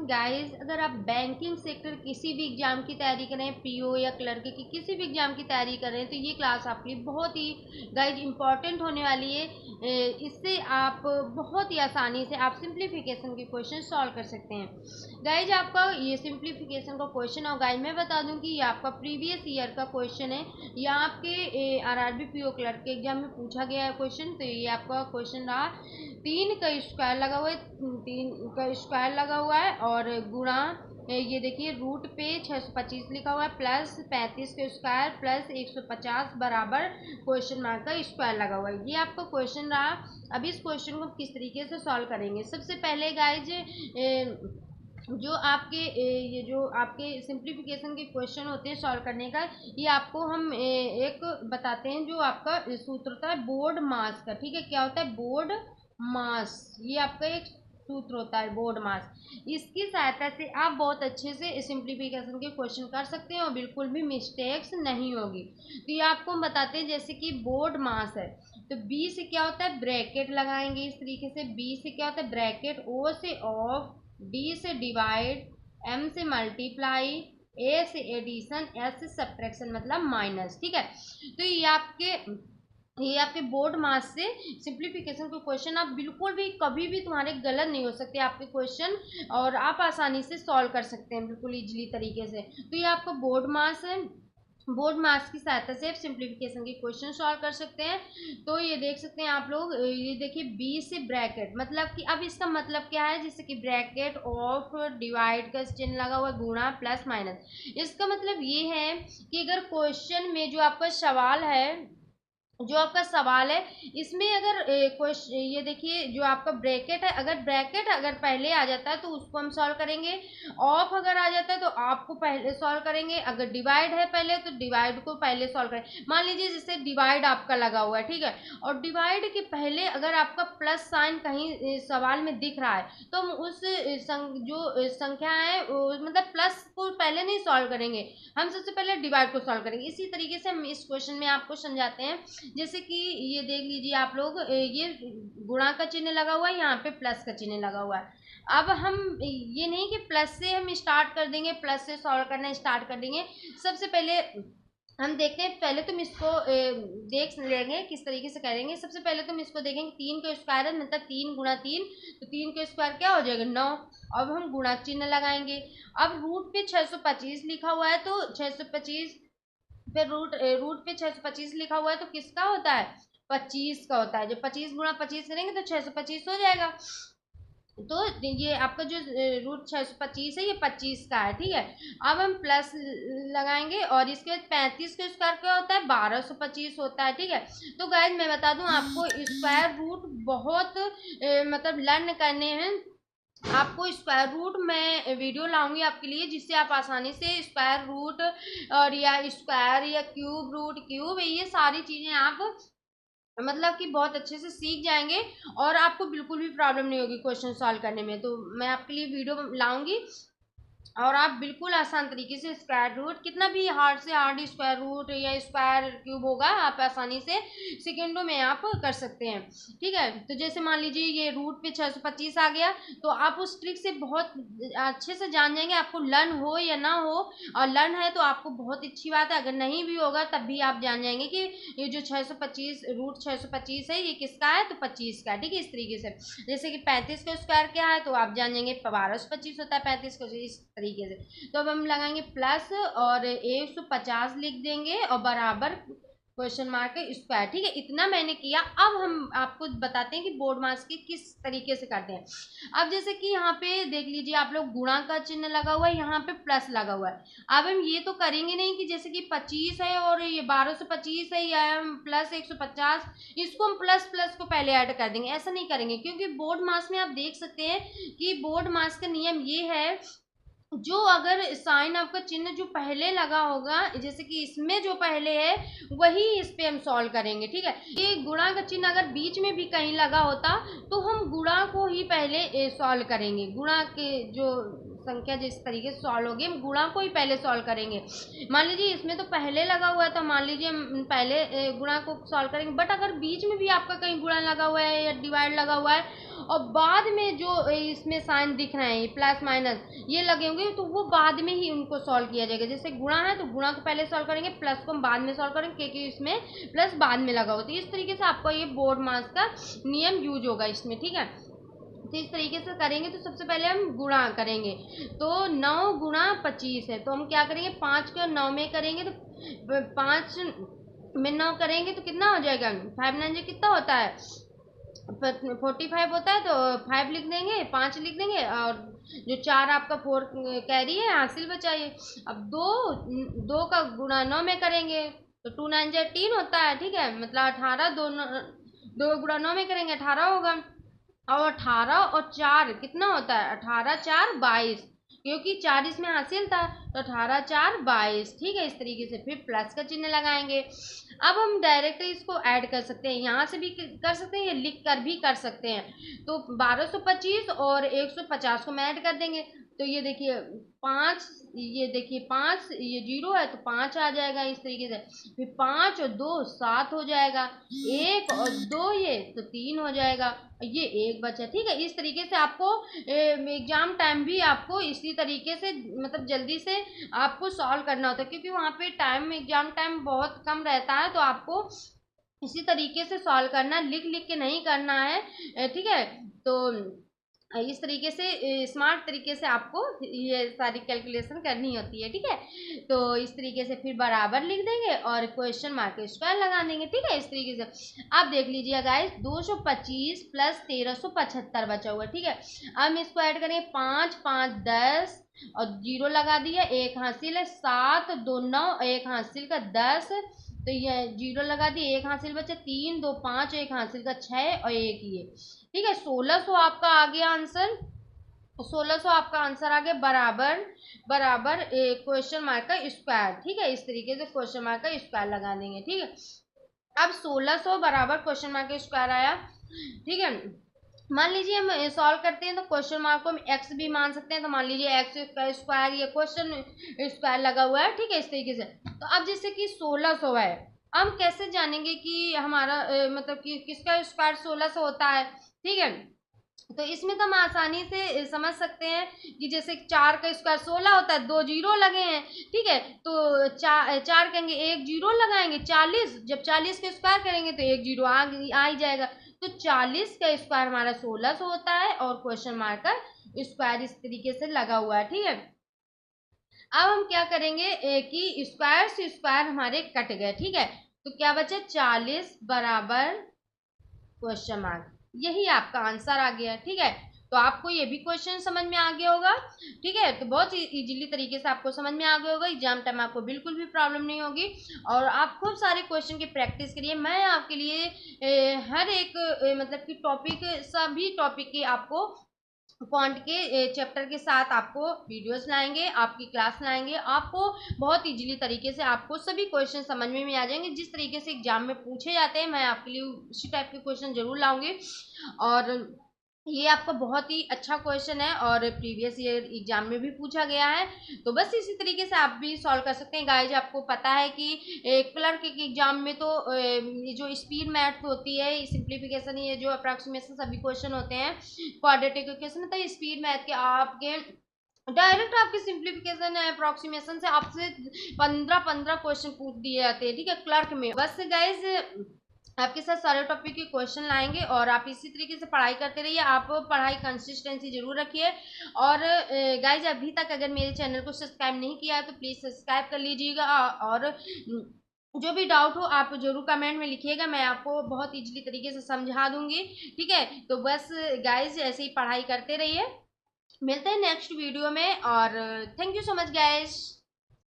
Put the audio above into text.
Guys, अगर आप banking sector किसी भी एग्जाम की तैयारी कर रहे हैं, पीओ या क्लर्क की किसी भी एग्जाम की तैयारी कर रहे हैं, तो ये क्लास आपके लिए बहुत ही गाइस इंपॉर्टेंट होने वाली है। इससे आप बहुत ही आसानी से आप सिंप्लीफिकेशन के क्वेश्चन सॉल्व कर सकते हैं। गाइज, आपका ये सिंप्लीफिकेशन का क्वेश्चन और गाइज मैं बता दूं कि ये आपका प्रीवियस ईयर का क्वेश्चन है। या आपके आरआरबी पीओ क्लर्क के एग्जाम में पूछा गया है क्वेश्चन। तो ये आपका क्वेश्चन रहा, 3 का स्क्वायर लगा हुआ है, 3 का स्क्वायर लगा हुआ है और गुणा ये देखिए रूट पे 625 लिखा हुआ है प्लस 35 का स्क्वायर प्लस 150 बराबर क्वेश्चन मार्क का स्क्वायर लगा हुआ है। ये आपका क्वेश्चन रहा। अब इस क्वेश्चन को किस तरीके से सॉल्व करेंगे? सबसे पहले गाइज, जो आपके ये जो आपके सिंप्लीफिकेशन के क्वेश्चन होते हैं सॉल्व करने का, ये आपको हम एक बताते हैं। जो आपका सूत्र होता है बोर्ड मास का, ठीक है, क्या होता है? बोर्ड मास। ये आपका एक सूत्र होता है बोर्ड मास। इसकी सहायता से आप बहुत अच्छे से सिंप्लीफिकेशन के क्वेश्चन कर सकते हैं और बिल्कुल भी मिस्टेक्स नहीं होगी। तो ये आपको हम बताते हैं, जैसे कि बोर्ड मास है तो बी से क्या होता है? ब्रैकेट लगाएंगे इस तरीके से। बी से क्या होता है? ब्रैकेट। ओ से ऑफ, डी से डिवाइड, एम से मल्टीप्लाई, ए से एडिशन, एस से सब्ट्रैक्शन मतलब माइनस, ठीक है। तो ये आपके बोर्ड मास से सिंप्लीफिकेशन के क्वेश्चन आप बिल्कुल भी कभी भी तुम्हारे गलत नहीं हो सकते आपके क्वेश्चन, और आप आसानी से सॉल्व कर सकते हैं बिल्कुल इजीली तरीके से। तो ये आपका बोर्ड मास है। बोर्ड मास की सहायता से आप सिंप्लीफिकेशन के क्वेश्चन सॉल्व कर सकते हैं। तो ये देख सकते हैं आप लोग, ये देखिए बी से ब्रैकेट, मतलब कि अब इसका मतलब क्या है? जैसे कि ब्रैकेट ऑफ, डिवाइड का चिन्ह लगा हुआ, गुणा प्लस माइनस। इसका मतलब ये है कि अगर क्वेश्चन में जो आपका सवाल है इसमें अगर क्वेश्चन, ये देखिए जो आपका ब्रैकेट है, अगर ब्रैकेट अगर पहले आ जाता है तो उसको हम सॉल्व करेंगे। ऑफ अगर आ जाता है तो आपको पहले सॉल्व करेंगे। अगर डिवाइड है पहले तो डिवाइड को पहले सॉल्व करें। मान लीजिए जैसे डिवाइड आपका लगा हुआ है, ठीक है, और डिवाइड के पहले अगर आपका प्लस साइन कहीं सवाल में दिख रहा है तो हम उस जो संख्या है मतलब प्लस को पहले नहीं सॉल्व करेंगे, हम सबसे पहले डिवाइड को सॉल्व करेंगे। इसी तरीके से हम इस क्वेश्चन में आपको समझाते हैं। जैसे कि ये देख लीजिए आप लोग, ये गुणा का चिन्ह लगा हुआ है, यहाँ पे प्लस का चिन्ह लगा हुआ है। अब हम ये नहीं कि प्लस से हम स्टार्ट कर देंगे, प्लस से सॉल्व करना स्टार्ट कर देंगे। सबसे पहले हम देखते हैं, पहले तुम इसको देख लेंगे किस तरीके से करेंगे। सबसे पहले तुम इसको देखेंगे, 3 का स्क्वायर है मतलब 3 गुणा 3, तो 3 का स्क्वायर क्या हो जाएगा? 9। अब हम गुणा चिन्ह लगाएंगे। अब रूट पे 625 लिखा हुआ है तो 625, फिर रूट पे 625 लिखा हुआ है तो किसका होता है? 25 का होता है। जब 25 गुणा 25 करेंगे तो 625 हो जाएगा। तो ये आपका जो रूट 625 है ये 25 का है, ठीक है। अब हम प्लस लगाएंगे और इसके बाद 35 का स्क्वायर क्या होता है? 1225 होता है, ठीक है। तो गाइज मैं बता दूं आपको, स्क्वायर रूट बहुत मतलब लर्न करने हैं आपको। स्क्वायर रूट मैं वीडियो लाऊंगी आपके लिए, जिससे आप आसानी से स्क्वायर रूट और या स्क्वायर या क्यूब रूट, क्यूब, ये सारी चीज़ें आप मतलब कि बहुत अच्छे से सीख जाएंगे और आपको बिल्कुल भी प्रॉब्लम नहीं होगी क्वेश्चन सॉल्व करने में। तो मैं आपके लिए वीडियो लाऊंगी और आप बिल्कुल आसान तरीके से स्क्वायर रूट, कितना भी हार्ड से हार्ड स्क्वायर रूट या स्क्वायर क्यूब होगा, आप आसानी से सेकेंडों में आप कर सकते हैं, ठीक है। तो जैसे मान लीजिए ये रूट पे 625 आ गया तो आप उस ट्रिक से बहुत अच्छे से जान जाएंगे, आपको लर्न हो या ना हो। और लर्न है तो आपको बहुत अच्छी बात है, अगर नहीं भी होगा तब भी आप जान जाएंगे कि ये जो 625 रूट 625 है ये किसका है? तो 25 का है, ठीक है। इस तरीके से जैसे कि 35 का स्क्वायर क्या है तो आप जान जाएंगे 1225 होता है 35 का, इस तरीके से। तो अब हम लगाएंगे प्लस और 150 लिख देंगे और बराबर क्वेश्चन मार्क स्क्वायर, ठीक है। इतना मैंने किया। अब हम आपको बताते हैं कि बोर्ड मास की किस तरीके से करते हैं। अब जैसे कि यहाँ पे देख लीजिए आप लोग, गुणा का चिन्ह लगा हुआ है, यहाँ पे प्लस लगा हुआ है। अब हम ये तो करेंगे नहीं कि जैसे कि 25 है और ये 1225 है या हम प्लस 150, इसको हम प्लस प्लस को पहले ऐड कर देंगे, ऐसा नहीं करेंगे। क्योंकि बोर्ड मास में आप देख सकते हैं कि बोर्ड मास का नियम ये है, जो अगर साइन आपका चिन्ह जो पहले लगा होगा, जैसे कि इसमें जो पहले है वही इस पे हम सॉल्व करेंगे, ठीक है। ये गुणा का चिन्ह अगर बीच में भी कहीं लगा होता तो हम गुणा को ही पहले सॉल्व करेंगे। गुणा के जो संख्या जिस तरीके से सॉल्व होगी हम गुणा को ही पहले सॉल्व करेंगे। मान लीजिए इसमें तो पहले लगा हुआ है तो मान लीजिए हम पहले गुणा को सॉल्व करेंगे। बट अगर बीच में भी आपका कहीं गुणा लगा हुआ है या डिवाइड लगा हुआ है और बाद में जो इसमें साइन दिख रहे हैं प्लस माइनस ये लगे होंगे, तो वो बाद में ही उनको सॉल्व किया जाएगा। जैसे गुणा है तो गुणा को पहले सॉल्व करेंगे, प्लस को हम बाद में सॉल्व करेंगे क्योंकि इसमें प्लस बाद में लगा होगा। तो इस तरीके से आपका ये बोर्ड मास का नियम यूज होगा इसमें, ठीक है। तो इस तरीके से करेंगे। तो सबसे पहले हम गुणा करेंगे, तो 9 गुणा 25 है, तो हम क्या करेंगे 5 को 9 में करेंगे, तो 5 में 9 करेंगे तो कितना हो जाएगा, 5 9 कितना होता है 45 होता है, तो 5 लिख देंगे, 5 लिख देंगे, और जो 4 आपका 4 कैरी है हासिल बचाइए। अब 2 का गुणा 9 में करेंगे तो 2 9 3 होता है, ठीक है, मतलब 18, 2 गुणा 9 में करेंगे 18 होगा, और 18 और 4 कितना होता है 18 4 22, क्योंकि 4 इसमें हासिल था, तो 18 4 22, ठीक है। इस तरीके से फिर प्लस का चिन्ह लगाएंगे। अब हम डायरेक्ट इसको ऐड कर सकते हैं, यहाँ से भी कर सकते हैं, ये लिख कर भी कर सकते हैं। तो 1225 और 150 को मैं ऐड कर देंगे, तो ये देखिए 5, ये देखिए 5, ये 0 है तो 5 आ जाएगा इस तरीके से। फिर 5 और 2 7 हो जाएगा, 1 और 2 ये तो 3 हो जाएगा, ये 1 बचा, ठीक है। इस तरीके से आपको एग्जाम टाइम भी आपको इसी तरीके से मतलब जल्दी से आपको सॉल्व करना होता है, क्योंकि वहाँ पे टाइम एग्जाम टाइम बहुत कम रहता है, तो आपको इसी तरीके से सॉल्व करना, लिख लिख के नहीं करना है, ठीक है। तो इस तरीके से स्मार्ट तरीके से आपको ये सारी कैलकुलेशन करनी होती है, ठीक है। तो इस तरीके से फिर बराबर लिख देंगे और क्वेश्चन मार्क स्क्वायर लगा देंगे, ठीक है। इस तरीके से आप देख लीजिए गाइस, 225 प्लस 1375 बचा हुआ, ठीक है। अब हम इसको ऐड करेंगे, 5 5 10 और 0 लगा दिया, 1 हासिल है, 7 2 9, 1 हासिल का 10, तो ये 0 लगा दिए, 1 हासिल बचा, 3 2 5, 1 हासिल का 6 और 1 ये, ठीक है। 1600 आपका आ गया आंसर, 1600 आपका आंसर आ गया, बराबर बराबर क्वेश्चन मार्क का स्क्वायर, ठीक है। इस तरीके से क्वेश्चन मार्क का स्क्वायर लगा देंगे, ठीक है। अब 1600 बराबर क्वेश्चन मार्क का स्क्वायर आया, ठीक है। मान लीजिए हम सॉल्व करते हैं तो क्वेश्चन मार्क को हम एक्स भी मान सकते हैं, तो मान लीजिए एक्स का स्क्वायर, ये क्वेश्चन स्क्वायर लगा हुआ है, ठीक है। इस तरीके से तो अब जैसे कि 1600 है, हम कैसे जानेंगे कि हमारा मतलब कि किसका स्क्वायर 1600 होता है, ठीक है। तो इसमें तो हम आसानी से समझ सकते हैं कि जैसे 4 का स्क्वायर 16 होता है, 2 0 लगे हैं, ठीक है, तो 4 कहेंगे, 1 0 लगाएंगे, 40, जब 40 का स्क्वायर करेंगे तो 1 0 आ ही जाएगा, तो 40 का स्क्वायर हमारा 1600 होता है, और क्वेश्चन मार्क का स्क्वायर इस तरीके से लगा हुआ है, ठीक है। अब हम क्या करेंगे कि स्क्वायर से स्क्वायर हमारे कट गए, ठीक है, तो क्या बचा 40 बराबर क्वेश्चन मार्क, यही आपका आंसर आ गया, ठीक है। तो आपको ये भी क्वेश्चन समझ में आ गया होगा, ठीक है। तो बहुत इजीली तरीके से आपको समझ में आ गया होगा, एग्जाम टाइम आपको बिल्कुल भी प्रॉब्लम नहीं होगी, और आप खूब सारे क्वेश्चन की प्रैक्टिस करिए। मैं आपके लिए हर एक मतलब कि टॉपिक, सभी टॉपिक की आपको फॉन्ट के चैप्टर के साथ आपको वीडियोस लाएंगे, आपकी क्लास लाएंगे, आपको बहुत इजीली तरीके से आपको सभी क्वेश्चन समझ में आ जाएंगे। जिस तरीके से एग्जाम में पूछे जाते हैं मैं आपके लिए उसी टाइप के क्वेश्चन जरूर लाऊंगी, और ये आपका बहुत ही अच्छा क्वेश्चन है और प्रीवियस ईयर एग्जाम में भी पूछा गया है। तो बस इसी तरीके से आप भी सॉल्व कर सकते हैं गाइज। आपको पता है कि क्लर्क के एग्जाम में तो ये जो स्पीड मैथ होती है, सिंप्लीफिकेशन, ये जो अप्रॉक्सीमेशन सभी क्वेश्चन होते हैं, क्वाड्रेटिक इक्वेशन, तो स्पीड मैथ के आपके डायरेक्ट आपके सिंप्लीफिकेशन है, अप्रॉक्सीमेशन से आपसे 15 क्वेश्चन पूछ दिए जाते हैं, ठीक है, क्लर्क में। बस गाइज आपके साथ सारे टॉपिक के क्वेश्चन लाएंगे, और आप इसी तरीके से पढ़ाई करते रहिए। आप पढ़ाई कंसिस्टेंसी जरूर रखिए, और गाइज अभी तक अगर मेरे चैनल को सब्सक्राइब नहीं किया है तो प्लीज़ सब्सक्राइब कर लीजिएगा, और जो भी डाउट हो आप जरूर कमेंट में लिखिएगा, मैं आपको बहुत इजीली तरीके से समझा दूंगी, ठीक है। तो बस गाइज ऐसे ही पढ़ाई करते रहिए, मिलते हैं नेक्स्ट वीडियो में, और thank you so much guys.